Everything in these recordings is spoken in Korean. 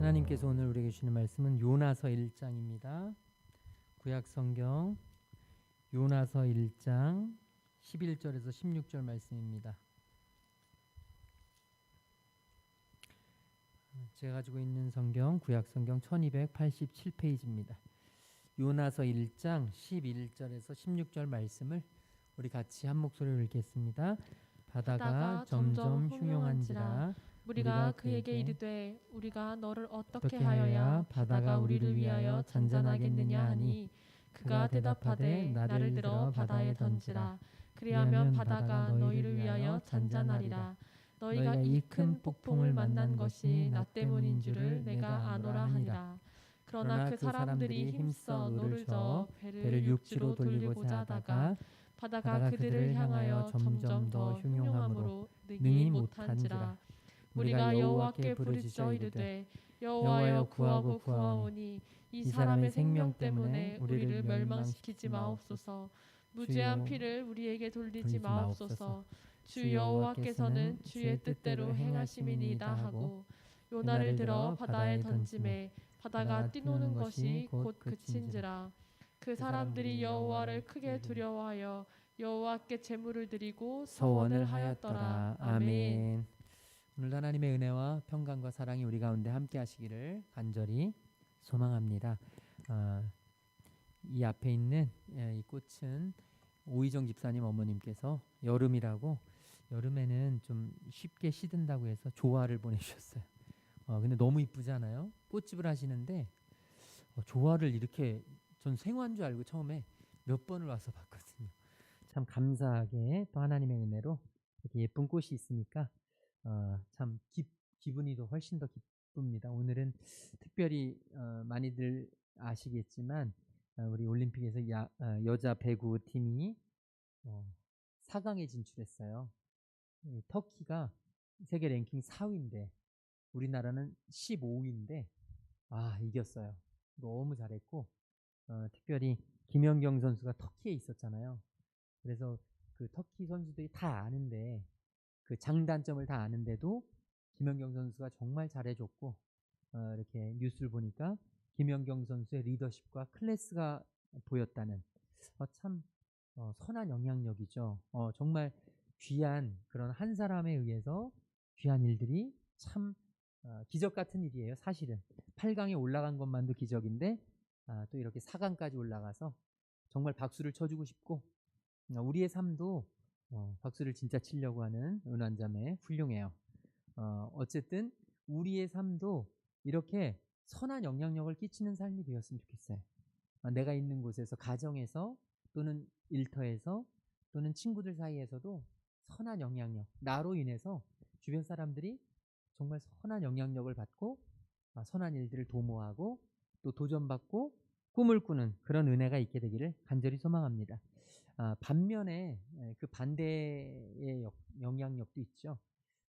하나님께서 오늘 우리에게 주시는 말씀은 요나서 1장입니다. 구약 성경 요나서 1장 11절에서 16절 말씀입니다. 제가 가지고 있는 성경 구약 성경 1287페이지입니다. 요나서 1장 11절에서 16절 말씀을 우리 같이 한 목소리로 읽겠습니다. 바다가 점점 흉흉한지라 우리가 그에게 이르되 우리가 너를 어떻게 하여야 바다가 우리를 위하여 잔잔하겠느냐 하니 그가 대답하되 나를 들어 바다에 던지라. 그리하면 바다가 너희를 위하여 잔잔하리라. 너희가 이 큰 폭풍을 만난 것이 나 때문인 줄을 내가 아노라 하니라. 그러나 그 사람들이 힘써 노를 저어 배를 육지로 돌리고자 하다가 바다가 그들을 향하여 점점 더 흉흉함으로 능히 못한지라. 우리가 여호와께 부르짖어 이르되 여호와여 구하고 구하오니 이 사람의 생명 때문에 우리를 멸망시키지 마옵소서. 무죄한 피를 우리에게 돌리지 마옵소서. 주 여호와께서는 주의 뜻대로 행하심이니이다 하고 요나를 들어 바다에 던지매 바다가 뛰노는 것이 곧 그친지라. 그 사람들이 여호와를 크게 두려워하여 여호와께 제물을 드리고 서원을 하였더라. 아멘. 오늘 하나님의 은혜와 평강과 사랑이 우리 가운데 함께 하시기를 간절히 소망합니다. 이 앞에 있는 이 꽃은 오희정 집사님 어머님께서 여름이라고 여름에는 좀 쉽게 시든다고 해서 조화를 보내주셨어요. 근데 너무 이쁘잖아요. 꽃집을 하시는데 조화를 이렇게 전 생화인 줄 알고 처음에 몇 번을 와서 봤거든요. 참 감사하게 또 하나님의 은혜로 이렇게 예쁜 꽃이 있으니까 참 기분이 더 훨씬 더 기쁩니다. 오늘은 특별히 많이들 아시겠지만 우리 올림픽에서 여자 배구 팀이 4강에 진출했어요. 터키가 세계 랭킹 4위인데 우리나라는 15위인데 이겼어요. 너무 잘했고 특별히 김연경 선수가 터키에 있었잖아요. 그래서 그 터키 선수들이 다 아는데 그 장단점을 다 아는데도 김연경 선수가 정말 잘해줬고 이렇게 뉴스를 보니까 김연경 선수의 리더십과 클래스가 보였다는 참 선한 영향력이죠. 정말 귀한 그런 한 사람에 의해서 귀한 일들이 참 기적 같은 일이에요. 사실은 8강에 올라간 것만도 기적인데 또 이렇게 4강까지 올라가서 정말 박수를 쳐주고 싶고 우리의 삶도 박수를 진짜 치려고 하는 은환자매 훌륭해요. 어쨌든 우리의 삶도 이렇게 선한 영향력을 끼치는 삶이 되었으면 좋겠어요. 내가 있는 곳에서 가정에서 또는 일터에서 또는 친구들 사이에서도 선한 영향력, 나로 인해서 주변 사람들이 정말 선한 영향력을 받고 선한 일들을 도모하고 또 도전받고 꿈을 꾸는 그런 은혜가 있게 되기를 간절히 소망합니다. 반면에 그 반대의 영향력도 있죠.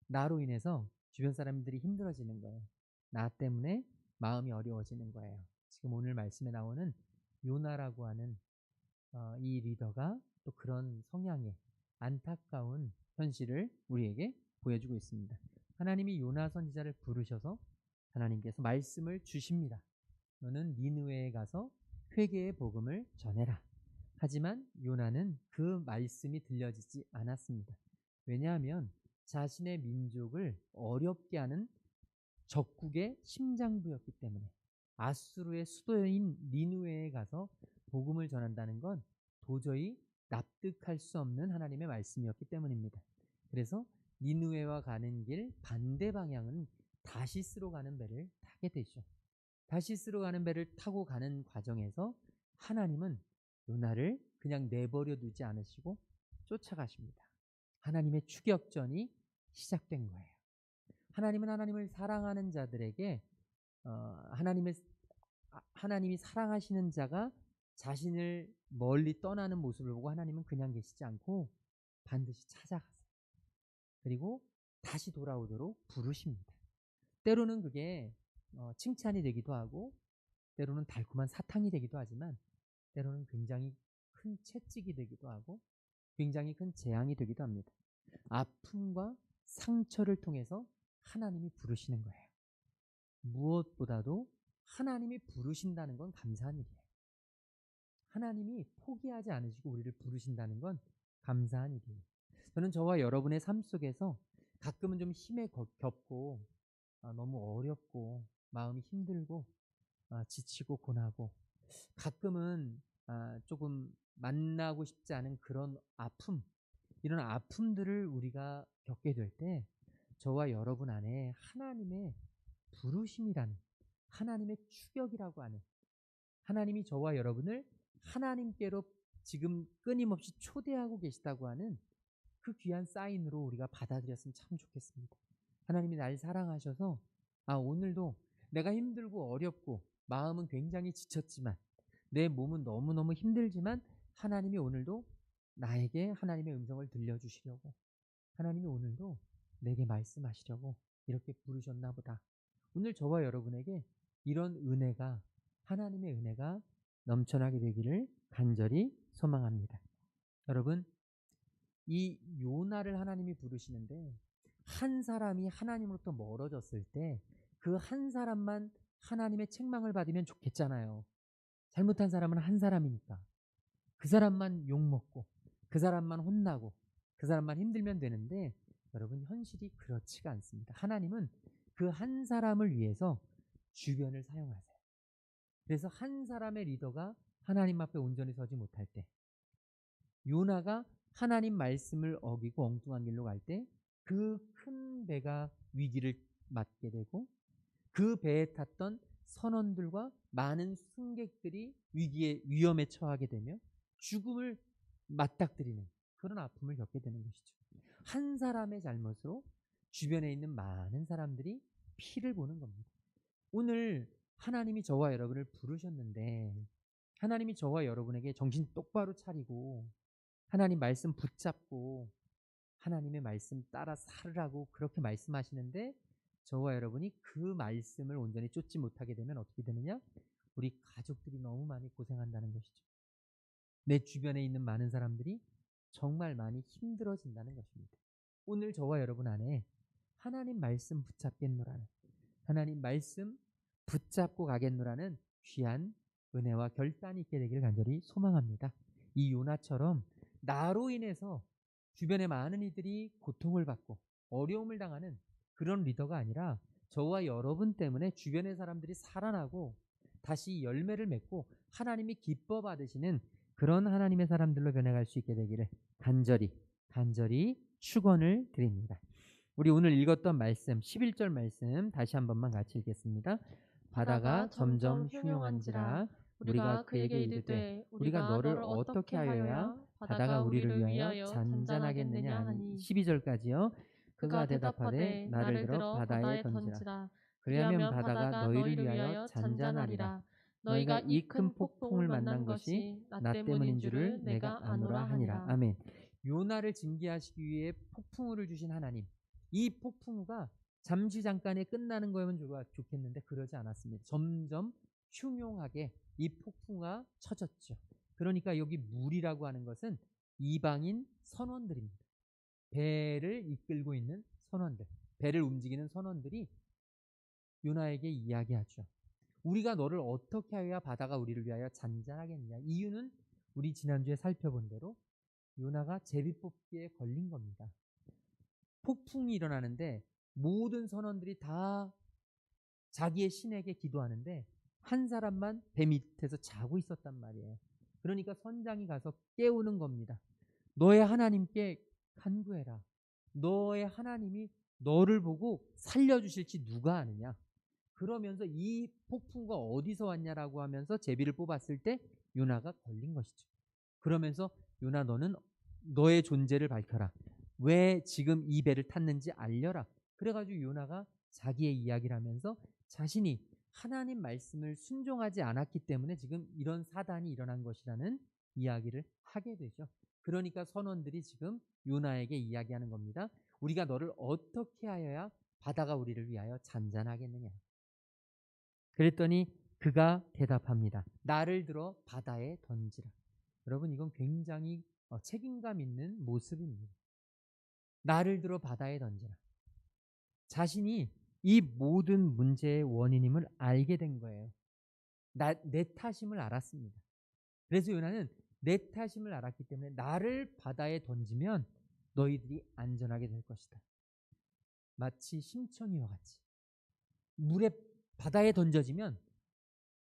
나로 인해서 주변 사람들이 힘들어지는 거예요. 나 때문에 마음이 어려워지는 거예요. 지금 오늘 말씀에 나오는 요나라고 하는 이 리더가 또 그런 성향의 안타까운 현실을 우리에게 보여주고 있습니다. 하나님이 요나 선지자를 부르셔서 하나님께서 말씀을 주십니다. 너는 니느웨에 가서 회개의 복음을 전해라. 하지만 요나는 그 말씀이 들려지지 않았습니다. 왜냐하면 자신의 민족을 어렵게 하는 적국의 심장부였기 때문에 아수르의 수도인 니느웨에 가서 복음을 전한다는 건 도저히 납득할 수 없는 하나님의 말씀이었기 때문입니다. 그래서 니느웨와 가는 길 반대 방향은 다시스로 가는 배를 타게 되죠. 다시스로 가는 배를 타고 가는 과정에서 하나님은 요나를 그냥 내버려 두지 않으시고 쫓아가십니다. 하나님의 추격전이 시작된 거예요. 하나님은 하나님을 사랑하는 자들에게 하나님이 사랑하시는 자가 자신을 멀리 떠나는 모습을 보고 하나님은 그냥 계시지 않고 반드시 찾아가세요. 그리고 다시 돌아오도록 부르십니다. 때로는 그게 칭찬이 되기도 하고 때로는 달콤한 사탕이 되기도 하지만 때로는 굉장히 큰 채찍이 되기도 하고 굉장히 큰 재앙이 되기도 합니다. 아픔과 상처를 통해서 하나님이 부르시는 거예요. 무엇보다도 하나님이 부르신다는 건 감사한 일이에요. 하나님이 포기하지 않으시고 우리를 부르신다는 건 감사한 일이에요. 저는 저와 여러분의 삶 속에서 가끔은 좀 힘에 겹고 너무 어렵고 마음이 힘들고 지치고 고나고 가끔은 조금 만나고 싶지 않은 그런 아픔, 이런 아픔들을 우리가 겪게 될 때 저와 여러분 안에 하나님의 부르심이라는, 하나님의 추격이라고 하는, 하나님이 저와 여러분을 하나님께로 지금 끊임없이 초대하고 계시다고 하는 그 귀한 사인으로 우리가 받아들였으면 참 좋겠습니다. 하나님이 날 사랑하셔서 오늘도 내가 힘들고 어렵고 마음은 굉장히 지쳤지만, 내 몸은 너무너무 힘들지만 하나님이 오늘도 나에게 하나님의 음성을 들려주시려고, 하나님이 오늘도 내게 말씀하시려고 이렇게 부르셨나 보다. 오늘 저와 여러분에게 이런 은혜가, 하나님의 은혜가 넘쳐나게 되기를 간절히 소망합니다. 여러분, 이 요나를 하나님이 부르시는데 한 사람이 하나님으로부터 멀어졌을 때 그 한 사람만 하나님의 책망을 받으면 좋겠잖아요. 잘못한 사람은 한 사람이니까 그 사람만 욕먹고 그 사람만 혼나고 그 사람만 힘들면 되는데, 여러분 현실이 그렇지가 않습니다. 하나님은 그 한 사람을 위해서 주변을 사용하세요. 그래서 한 사람의 리더가 하나님 앞에 온전히 서지 못할 때, 요나가 하나님 말씀을 어기고 엉뚱한 길로 갈 때 그 큰 배가 위기를 맞게 되고 그 배에 탔던 선원들과 많은 승객들이 위험에 처하게 되며 죽음을 맞닥뜨리는 그런 아픔을 겪게 되는 것이죠. 한 사람의 잘못으로 주변에 있는 많은 사람들이 피를 보는 겁니다. 오늘 하나님이 저와 여러분을 부르셨는데, 하나님이 저와 여러분에게 정신 똑바로 차리고 하나님 말씀 붙잡고 하나님의 말씀 따라 살으라고 그렇게 말씀하시는데, 저와 여러분이 그 말씀을 온전히 쫓지 못하게 되면 어떻게 되느냐? 우리 가족들이 너무 많이 고생한다는 것이죠. 내 주변에 있는 많은 사람들이 정말 많이 힘들어진다는 것입니다. 오늘 저와 여러분 안에 하나님 말씀 붙잡겠노라는, 하나님 말씀 붙잡고 가겠노라는 귀한 은혜와 결단이 있게 되기를 간절히 소망합니다. 이 요나처럼 나로 인해서 주변의 많은 이들이 고통을 받고 어려움을 당하는 그런 리더가 아니라 저와 여러분 때문에 주변의 사람들이 살아나고 다시 열매를 맺고 하나님이 기뻐 받으시는 그런 하나님의 사람들로 변해갈 수 있게 되기를 간절히 축원을 드립니다. 우리 오늘 읽었던 말씀 11절 말씀 다시 한 번만 같이 읽겠습니다. 바다가 점점 흉용한지라 우리가 그에게 이르되 우리가 너를 어떻게 하여야 바다가 우리를 위하여 잔잔하겠느냐 하니. 12절까지요. 그가 대답하되 나를 들어 바다에 던지라. 그리하면 바다가 너희를 위하여 잔잔하리라. 너희가 이 큰 폭풍을 만난 것이 나 때문인 줄을 내가 아노라 하니라. 아멘. 요나를 징계하시기 위해 폭풍우를 주신 하나님, 이 폭풍우가 잠시 잠깐에 끝나는 거면 좋겠는데 그러지 않았습니다. 점점 흉용하게 이 폭풍우가 쳐졌죠. 그러니까 여기 물이라고 하는 것은 이방인 선원들입니다. 배를 이끌고 있는 선원들, 배를 움직이는 선원들이 요나에게 이야기하죠. 우리가 너를 어떻게 하여야 바다가 우리를 위하여 잔잔하겠느냐. 이유는 우리 지난주에 살펴본 대로 요나가 제비뽑기에 걸린 겁니다. 폭풍이 일어나는데 모든 선원들이 다 자기의 신에게 기도하는데 한 사람만 배 밑에서 자고 있었단 말이에요. 그러니까 선장이 가서 깨우는 겁니다. 너의 하나님께 간구해라. 너의 하나님이 너를 보고 살려주실지 누가 아느냐. 그러면서 이 폭풍과 어디서 왔냐라고 하면서 제비를 뽑았을 때 요나가 걸린 것이죠. 그러면서 요나 너는 너의 존재를 밝혀라. 왜 지금 이 배를 탔는지 알려라. 그래가지고 요나가 자기의 이야기를 하면서 자신이 하나님 말씀을 순종하지 않았기 때문에 지금 이런 사단이 일어난 것이라는 이야기를 하게 되죠. 그러니까 선원들이 지금 요나에게 이야기하는 겁니다. 우리가 너를 어떻게 하여야 바다가 우리를 위하여 잔잔하겠느냐. 그랬더니 그가 대답합니다. 나를 들어 바다에 던지라. 여러분, 이건 굉장히 책임감 있는 모습입니다. 나를 들어 바다에 던지라. 자신이 이 모든 문제의 원인임을 알게 된 거예요. 내 탓임을 알았습니다. 그래서 요나는 내 탓임을 알았기 때문에 나를 바다에 던지면 너희들이 안전하게 될 것이다. 마치 심청이와 같이 물에 바다에 던져지면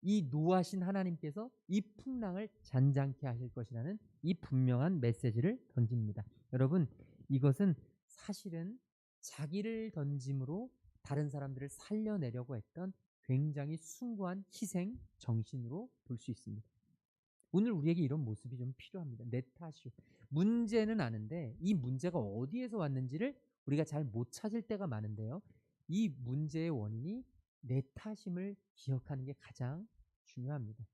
이 노하신 하나님께서 이 풍랑을 잔잔케 하실 것이라는 이 분명한 메시지를 던집니다. 여러분, 이것은 사실은 자기를 던짐으로 다른 사람들을 살려내려고 했던 굉장히 숭고한 희생 정신으로 볼 수 있습니다. 오늘 우리에게 이런 모습이 좀 필요합니다. 내 탓이요. 문제는 아는데 이 문제가 어디에서 왔는지를 우리가 잘 못 찾을 때가 많은데요. 이 문제의 원인이 내 탓임을 기억하는 게 가장 중요합니다.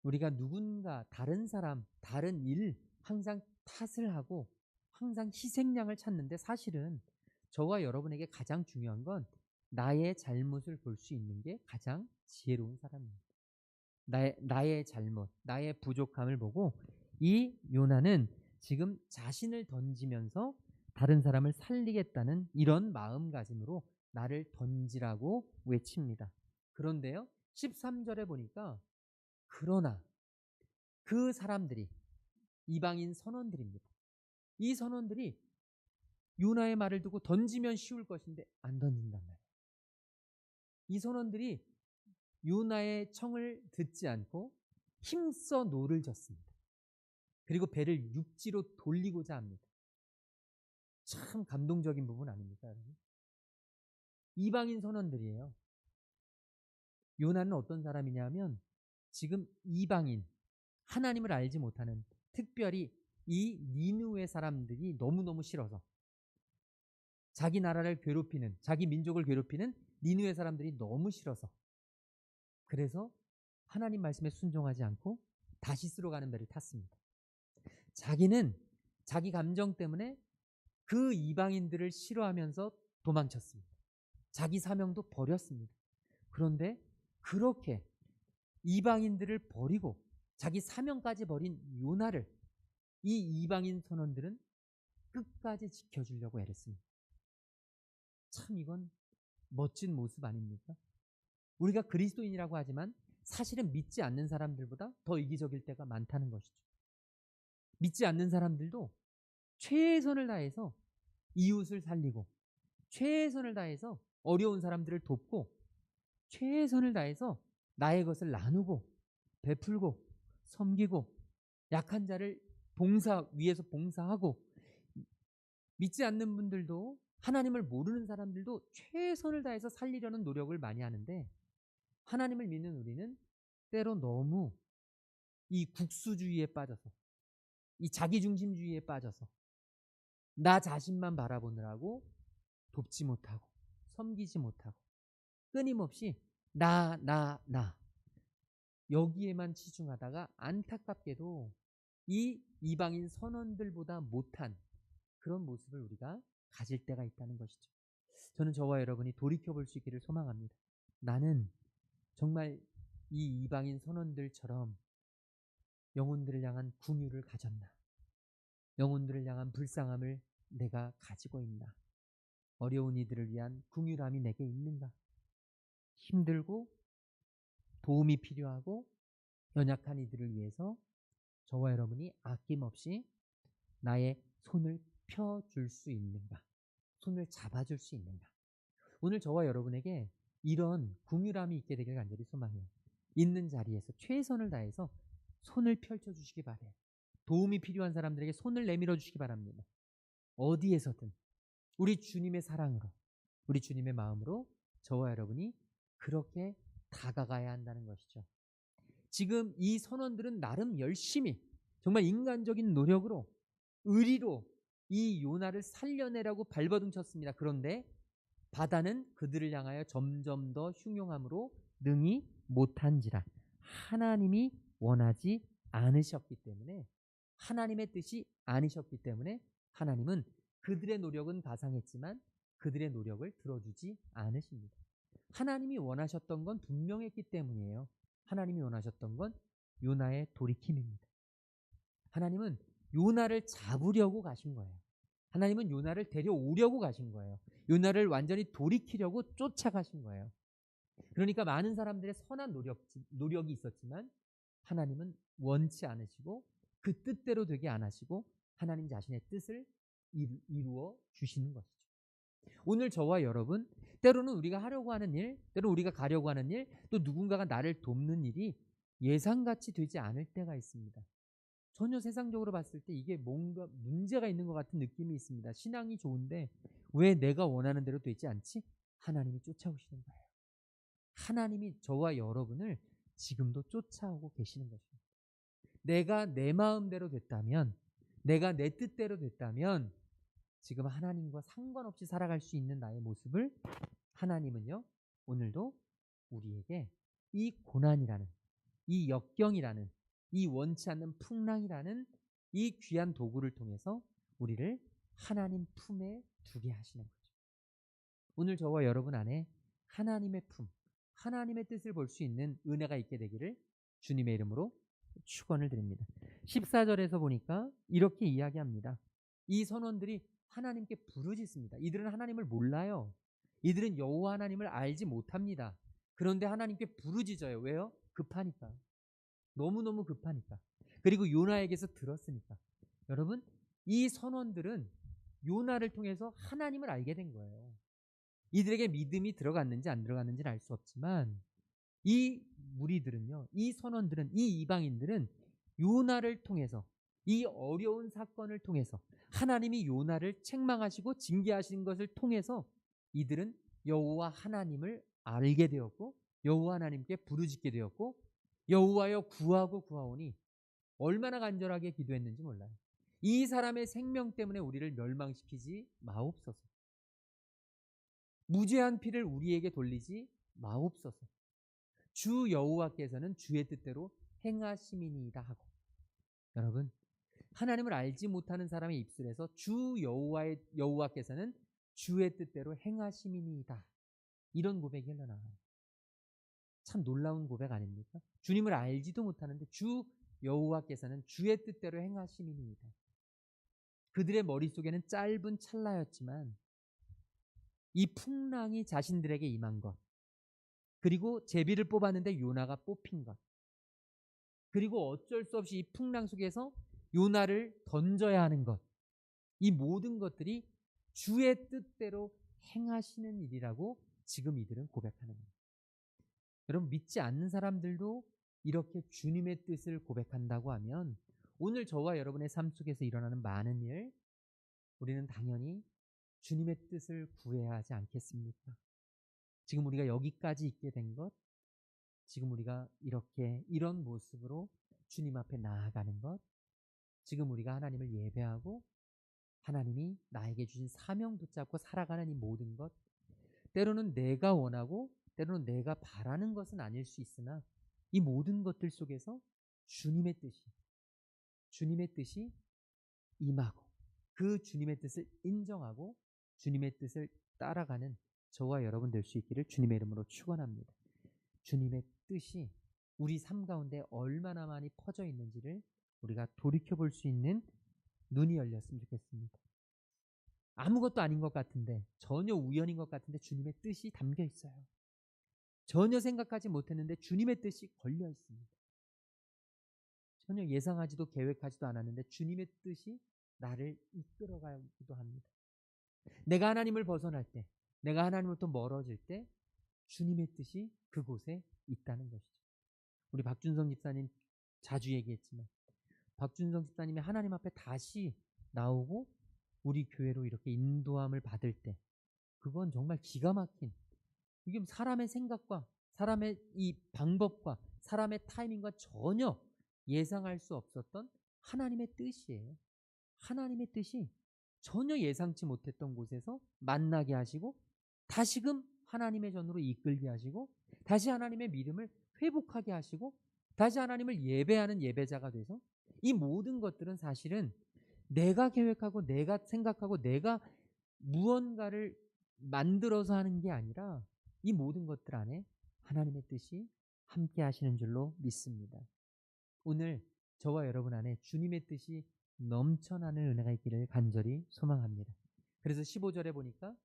우리가 누군가, 다른 사람, 다른 일 항상 탓을 하고 항상 희생양을 찾는데 사실은 저와 여러분에게 가장 중요한 건 나의 잘못을 볼 수 있는 게 가장 지혜로운 사람입니다. 나의 잘못, 나의 부족함을 보고 이 요나는 지금 자신을 던지면서 다른 사람을 살리겠다는 이런 마음가짐으로 나를 던지라고 외칩니다. 그런데요, 13절에 보니까 그러나 그 사람들이 이방인 선원들입니다. 이 선원들이 요나의 말을 듣고 던지면 쉬울 것인데 안 던진단 말이에요. 이 선원들이 요나의 청을 듣지 않고 힘써 노를 젓습니다. 그리고 배를 육지로 돌리고자 합니다. 참 감동적인 부분 아닙니까, 여러분? 이방인 선원들이에요. 요나는 어떤 사람이냐면 지금 이방인, 하나님을 알지 못하는, 특별히 이 니느웨 사람들이 너무너무 싫어서 자기 나라를 괴롭히는, 자기 민족을 괴롭히는 니느웨 사람들이 너무 싫어서 그래서 하나님 말씀에 순종하지 않고 다시스로 가는 배를 탔습니다. 자기는 자기 감정 때문에 그 이방인들을 싫어하면서 도망쳤습니다. 자기 사명도 버렸습니다. 그런데 그렇게 이방인들을 버리고 자기 사명까지 버린 요나를 이 이방인 선원들은 끝까지 지켜주려고 애랬습니다. 참 이건 멋진 모습 아닙니까? 우리가 그리스도인이라고 하지만 사실은 믿지 않는 사람들보다 더 이기적일 때가 많다는 것이죠. 믿지 않는 사람들도 최선을 다해서 이웃을 살리고 최선을 다해서 어려운 사람들을 돕고 최선을 다해서 나의 것을 나누고 베풀고 섬기고 약한 자를 위에서 봉사하고 믿지 않는 분들도 하나님을 모르는 사람들도 최선을 다해서 살리려는 노력을 많이 하는데 하나님을 믿는 우리는 때로 너무 이 국수주의에 빠져서 이 자기중심주의에 빠져서 나 자신만 바라보느라고 돕지 못하고 섬기지 못하고 끊임없이 나 여기에만 치중하다가 안타깝게도 이 이방인 선원들보다 못한 그런 모습을 우리가 가질 때가 있다는 것이죠. 저는 저와 여러분이 돌이켜볼 수 있기를 소망합니다. 나는 정말 이 이방인 선원들처럼 영혼들을 향한 긍휼을 가졌나? 영혼들을 향한 불쌍함을 내가 가지고 있나? 어려운 이들을 위한 긍휼함이 내게 있는가? 힘들고 도움이 필요하고 연약한 이들을 위해서 저와 여러분이 아낌없이 나의 손을 펴줄 수 있는가? 손을 잡아줄 수 있는가? 오늘 저와 여러분에게 이런 긍휼함이 있게 되길 간절히 소망해요. 있는 자리에서 최선을 다해서 손을 펼쳐주시기 바래요. 도움이 필요한 사람들에게 손을 내밀어 주시기 바랍니다. 어디에서든 우리 주님의 사랑으로, 우리 주님의 마음으로 저와 여러분이 그렇게 다가가야 한다는 것이죠. 지금 이 선원들은 나름 열심히 정말 인간적인 노력으로 의리로 이 요나를 살려내라고 발버둥 쳤습니다. 그런데 바다는 그들을 향하여 점점 더 흉용함으로 능히 못한지라. 하나님이 원하지 않으셨기 때문에, 하나님의 뜻이 아니셨기 때문에 하나님은 그들의 노력은 가상했지만 그들의 노력을 들어주지 않으십니다. 하나님이 원하셨던 건 분명했기 때문이에요. 하나님이 원하셨던 건 요나의 돌이킴입니다. 하나님은 요나를 잡으려고 가신 거예요. 하나님은 요나를 데려오려고 가신 거예요. 요나를 완전히 돌이키려고 쫓아가신 거예요. 그러니까 많은 사람들의 선한 노력이 있었지만 하나님은 원치 않으시고 그 뜻대로 되게 안 하시고 하나님 자신의 뜻을 이루어 주시는 것이죠. 오늘 저와 여러분, 때로는 우리가 하려고 하는 일, 때로는 우리가 가려고 하는 일, 또 누군가가 나를 돕는 일이 예상같이 되지 않을 때가 있습니다. 전혀 세상적으로 봤을 때 이게 뭔가 문제가 있는 것 같은 느낌이 있습니다. 신앙이 좋은데 왜 내가 원하는 대로 되지 않지? 하나님이 쫓아오시는 거예요. 하나님이 저와 여러분을 지금도 쫓아오고 계시는 것입니다. 내가 내 마음대로 됐다면, 내가 내 뜻대로 됐다면 지금 하나님과 상관없이 살아갈 수 있는 나의 모습을 하나님은요, 오늘도 우리에게 이 고난이라는, 이 역경이라는, 이 원치 않는 풍랑이라는 이 귀한 도구를 통해서 우리를 하나님 품에 두게 하시는 거죠. 오늘 저와 여러분 안에 하나님의 품, 하나님의 뜻을 볼 수 있는 은혜가 있게 되기를 주님의 이름으로 축원을 드립니다. 14절에서 보니까 이렇게 이야기합니다. 이 선원들이 하나님께 부르짖습니다. 이들은 하나님을 몰라요. 이들은 여호와 하나님을 알지 못합니다. 그런데 하나님께 부르짖어요. 왜요? 급하니까. 너무너무 급하니까. 그리고 요나에게서 들었으니까. 여러분, 이 선원들은 요나를 통해서 하나님을 알게 된 거예요. 이들에게 믿음이 들어갔는지 안 들어갔는지는 알 수 없지만 이 무리들은요, 이 선원들은, 이 이방인들은 요나를 통해서, 이 어려운 사건을 통해서 하나님이 요나를 책망하시고 징계하신 것을 통해서 이들은 여호와 하나님을 알게 되었고 여호와 하나님께 부르짖게 되었고 여호와여 구하고 구하오니 얼마나 간절하게 기도했는지 몰라요. 이 사람의 생명 때문에 우리를 멸망시키지 마옵소서. 무죄한 피를 우리에게 돌리지 마옵소서. 주 여호와께서는 주의 뜻대로 행하심이니이다 하고, 여러분, 하나님을 알지 못하는 사람의 입술에서 주 여호와께서는 주의 뜻대로 행하심이니이다, 이런 고백이 흘러나와요. 참 놀라운 고백 아닙니까? 주님을 알지도 못하는데 주 여호와께서는 주의 뜻대로 행하심이니이다. 그들의 머릿속에는 짧은 찰나였지만 이 풍랑이 자신들에게 임한 것, 그리고 제비를 뽑았는데 요나가 뽑힌 것, 그리고 어쩔 수 없이 이 풍랑 속에서 요나를 던져야 하는 것, 이 모든 것들이 주의 뜻대로 행하시는 일이라고 지금 이들은 고백하는 거예요. 여러분, 믿지 않는 사람들도 이렇게 주님의 뜻을 고백한다고 하면 오늘 저와 여러분의 삶 속에서 일어나는 많은 일, 우리는 당연히 주님의 뜻을 구해야 하지 않겠습니까? 지금 우리가 여기까지 있게 된 것, 지금 우리가 이런 모습으로 주님 앞에 나아가는 것, 지금 우리가 하나님을 예배하고 하나님이 나에게 주신 사명 붙잡고 살아가는 이 모든 것, 때로는 내가 원하고 때로는 내가 바라는 것은 아닐 수 있으나 이 모든 것들 속에서 주님의 뜻이 임하고 그 주님의 뜻을 인정하고 주님의 뜻을 따라가는 저와 여러분 될 수 있기를 주님의 이름으로 축원합니다. 주님의 뜻이 우리 삶 가운데 얼마나 많이 퍼져 있는지를 우리가 돌이켜볼 수 있는 눈이 열렸으면 좋겠습니다. 아무것도 아닌 것 같은데, 전혀 우연인 것 같은데 주님의 뜻이 담겨 있어요. 전혀 생각하지 못했는데 주님의 뜻이 걸려 있습니다. 전혀 예상하지도 계획하지도 않았는데 주님의 뜻이 나를 이끌어가기도 합니다. 내가 하나님을 벗어날 때, 내가 하나님으로부터 멀어질 때 주님의 뜻이 그곳에 있다는 것이죠. 우리 박준성 집사님 자주 얘기했지만 박준성 집사님이 하나님 앞에 다시 나오고 우리 교회로 이렇게 인도함을 받을 때, 그건 정말 기가 막힌, 이게 사람의 생각과 사람의 이 방법과 사람의 타이밍과 전혀 예상할 수 없었던 하나님의 뜻이에요. 하나님의 뜻이 전혀 예상치 못했던 곳에서 만나게 하시고 다시금 하나님의 전으로 이끌게 하시고 다시 하나님의 믿음을 회복하게 하시고 다시 하나님을 예배하는 예배자가 돼서, 이 모든 것들은 사실은 내가 계획하고 내가 생각하고 내가 무언가를 만들어서 하는 게 아니라 이 모든 것들 안에 하나님의 뜻이 함께 하시는 줄로 믿습니다. 오늘 저와 여러분 안에 주님의 뜻이 넘쳐나는 은혜가 있기를 간절히 소망합니다. 그래서 15절에 보니까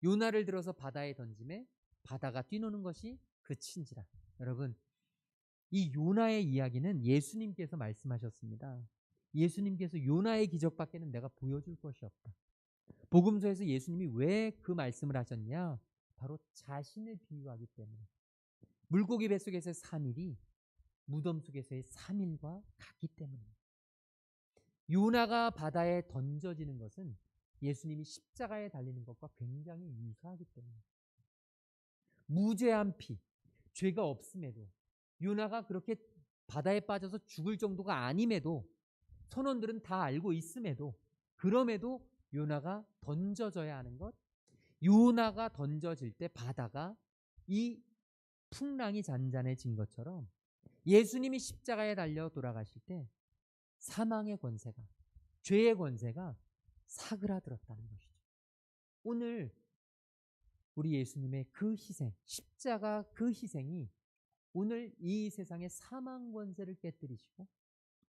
요나를 들어서 바다에 던짐에 바다가 뛰노는 것이 그친지라. 여러분, 이 요나의 이야기는 예수님께서 말씀하셨습니다. 예수님께서 요나의 기적밖에는 내가 보여줄 것이 없다. 복음서에서 예수님이 왜 그 말씀을 하셨냐? 바로 자신을 비유하기 때문에. 물고기 뱃속에서의 3일이 무덤 속에서의 3일과 같기 때문입니다. 요나가 바다에 던져지는 것은 예수님이 십자가에 달리는 것과 굉장히 유사하기 때문입니다. 무죄한 피, 죄가 없음에도, 요나가 그렇게 바다에 빠져서 죽을 정도가 아님에도, 선원들은 다 알고 있음에도, 그럼에도 요나가 던져져야 하는 것, 요나가 던져질 때 바다가 이 풍랑이 잔잔해진 것처럼 예수님이 십자가에 달려 돌아가실 때 사망의 권세가, 죄의 권세가 사그라들었다는 것이죠. 오늘 우리 예수님의 그 희생, 십자가 그 희생이 오늘 이 세상의 사망 권세를 깨뜨리시고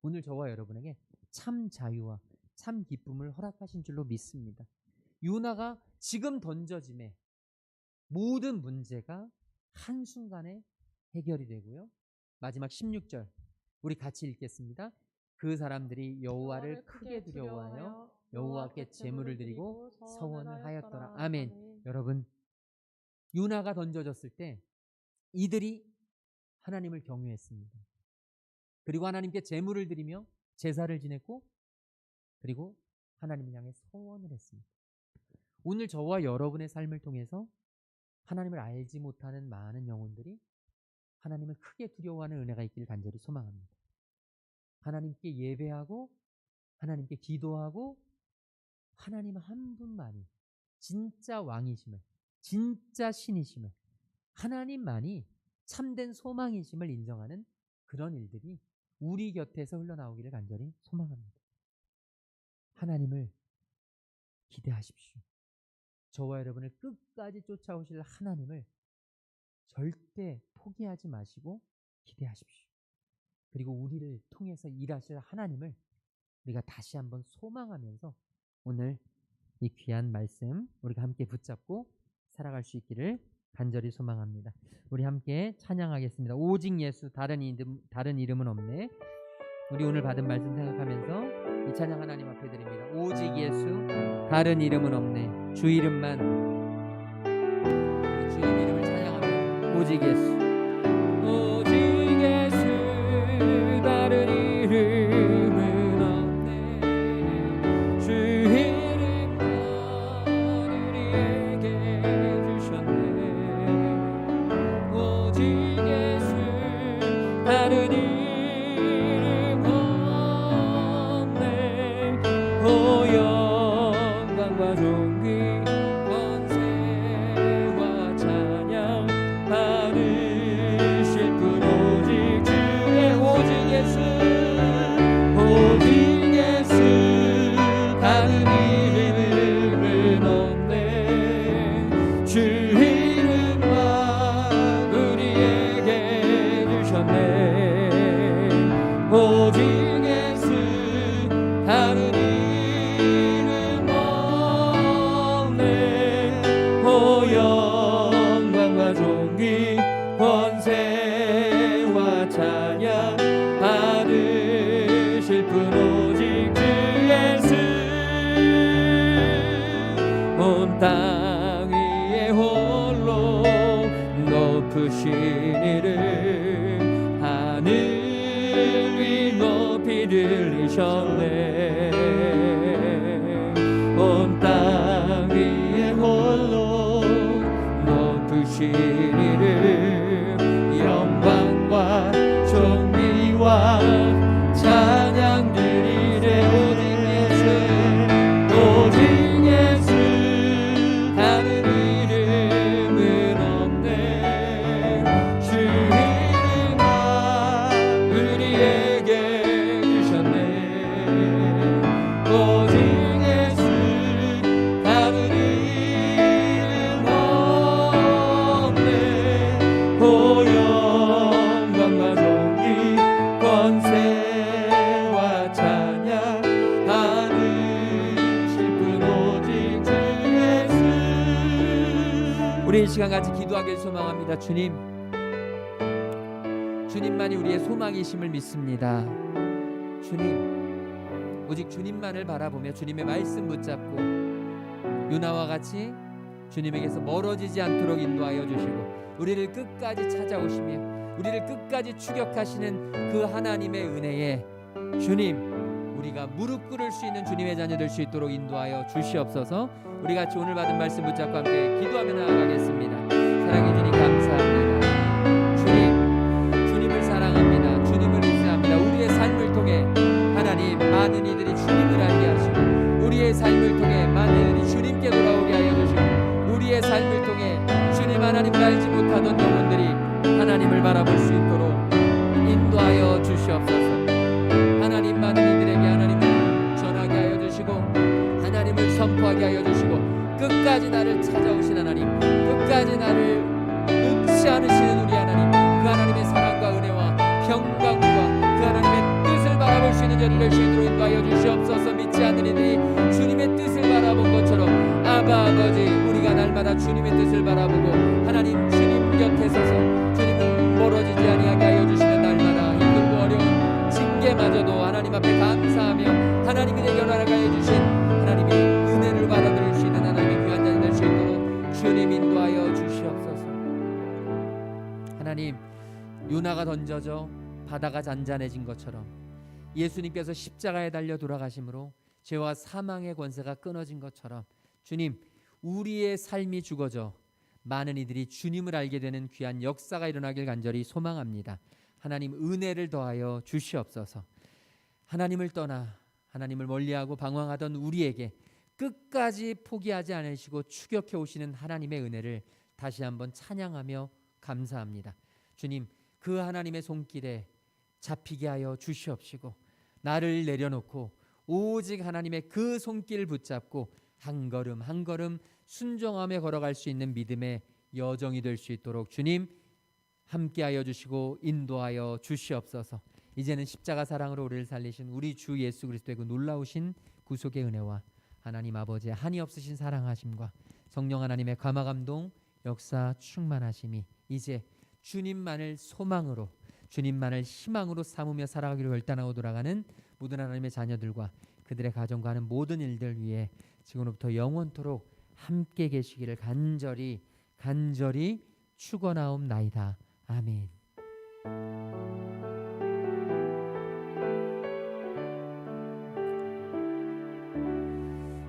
오늘 저와 여러분에게 참 자유와 참 기쁨을 허락하신 줄로 믿습니다. 요나가 지금 던져짐에 모든 문제가 한순간에 해결이 되고요. 마지막 16절 우리 같이 읽겠습니다. 그 사람들이 여호와를 크게 두려워하여 여호와께 제물을 드리고 서원을 하였더라. 아멘. 여러분, 요나가 던져졌을 때 이들이 하나님을 경외했습니다. 그리고 하나님께 제물을 드리며 제사를 지냈고 그리고 하나님을 향해 서원을 했습니다. 오늘 저와 여러분의 삶을 통해서 하나님을 알지 못하는 많은 영혼들이 하나님을 크게 두려워하는 은혜가 있기를 간절히 소망합니다. 하나님께 예배하고 하나님께 기도하고 하나님 한 분만이 진짜 왕이심을, 진짜 신이심을, 하나님만이 참된 소망이심을 인정하는 그런 일들이 우리 곁에서 흘러나오기를 간절히 소망합니다. 하나님을 기대하십시오. 저와 여러분을 끝까지 쫓아오실 하나님을 절대 포기하지 마시고 기대하십시오. 그리고 우리를 통해서 일하실 하나님을 우리가 다시 한번 소망하면서 오늘 이 귀한 말씀 우리가 함께 붙잡고 살아갈 수 있기를 간절히 소망합니다. 우리 함께 찬양하겠습니다. 오직 예수, 다른 이름은 없네. 우리 오늘 받은 말씀 생각하면서 이 찬양 하나님 앞에 드립니다. 오직 예수, 다른 이름은 없네. 주 이름만, 우리 주님 이름을 찬양합니다. 오직 예수, 오직 예수, 다른 이름은 없네. 주 이름만 우리에게 주셨네. 오직 예수, 다른 이름 없네. 오 영광과 존귀 권세와 찬양 받으실 분 오직 주의 오직 예수, 오직 예수, 다른 이름은 없네. 주 이름만 우리에게 주셨네. 오직 예수, 다른 이름 없네. 오 영광과 존귀 권세와 찬양 받으실 분 오직 주 예수. 온 땅 위에 홀로 높으신 이름 하늘 위 높이 들리셨네. 온 땅 위에 홀로 높으신 이름 영광과 존귀와 찬양 드리네. 오직 예수, 다른 이름은 없네. 주 이름만 우리에게 주셨네. 오직 예수, 다른 이름 없네. 시간 같이 기도하길 소망합니다. 주님만이 우리의 소망이심을 믿습니다. 주님, 오직 주님만을 바라보며 주님의 말씀 붙잡고 요나와 같이 주님에게서 멀어지지 않도록 인도하여 주시고 우리를 끝까지 찾아오시며 우리를 끝까지 추격하시는 그 하나님의 은혜에 주님, 우리가 무릎 꿇을 수 있는 주님의 자녀 될 수 있도록 인도하여 주시옵소서. 우리 같이 오늘 받은 말씀 붙잡고 함께 기도하며 나아가겠습니다. 사랑해 주님 감사합니다. 주님을 사랑합니다. 주님을 의지합니다. 우리의 삶을 통해 하나님, 많은 이들이 주님을 알게 하시고 우리의 삶을 통해 많은 이들이 주님께 돌아오게 하여 주시고 우리의 삶을 통해 주님 하나님을 알지 못하던 영혼들이 하나님을 바라볼 수 있도록 인도하여 주시옵소서. 하나님, 많은 이들에게 하나님을 전하게 하여 주시고 하나님을 선포하게 하여 주시고 끝까지 나를 찾아오신 하나님, 끝까지 나를 놓지 않으시는 우리 하나님, 그 하나님의 사랑과 은혜와 평강과 그 하나님의 뜻을 바라볼 수 있는 자리 될 수 있도록 인도하여 주시옵소서. 믿지 않는 이들이 주님의 뜻을 바라본 것처럼 아바 아버지, 우리가 날마다 주님의 뜻을 바라보고 하나님 주님 곁에 서서 주님을 멀어지지 아니하게 하여 주시는 날마다 힘들고 어려운 징계마저도 하나님 앞에 감사하며 하나님이 내게 허락하여 주신 하나님의 은혜를 받아들일 수 있는 하나님의 귀한 자녀 될 수 있도록 주님 인도하여 주시옵소서. 하나님, 요나가 던져져 바다가 잔잔해진 것처럼 예수님께서 십자가에 달려 돌아가심으로 죄와 사망의 권세가 끊어진 것처럼 주님, 우리의 삶이 죽어져 많은 이들이 주님을 알게 되는 귀한 역사가 일어나길 간절히 소망합니다. 하나님, 은혜를 더하여 주시옵소서. 하나님을 떠나 하나님을 멀리하고 방황하던 우리에게 끝까지 포기하지 않으시고 추격해 오시는 하나님의 은혜를 다시 한번 찬양하며 감사합니다. 주님, 그 하나님의 손길에 잡히게 하여 주시옵시고 나를 내려놓고 오직 하나님의 그 손길을 붙잡고 한 걸음 한 걸음 순종하며 걸어갈 수 있는 믿음의 여정이 될 수 있도록 주님 함께하여 주시고 인도하여 주시옵소서. 이제는 십자가 사랑으로 우리를 살리신 우리 주 예수 그리스도의 그 놀라우신 구속의 은혜와 하나님 아버지의 한이 없으신 사랑하심과 성령 하나님의 감화감동 역사 충만하심이 이제 주님만을 소망으로 주님만을 희망으로 삼으며 살아가기로 결단하고 돌아가는 모든 하나님의 자녀들과 그들의 가정과 하는 모든 일들 위해 지금부터 영원토록 함께 계시기를 간절히 축원하옵나이다. 아멘.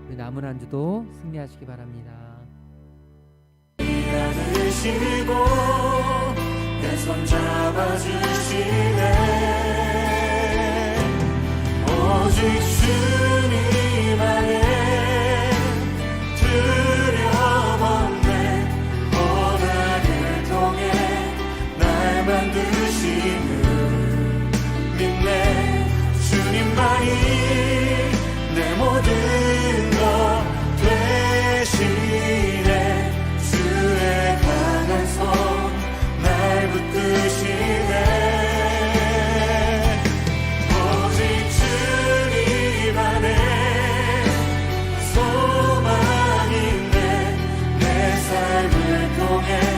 우리 남은 한 주도 승리하시기 바랍니다. 내 손 잡아주시고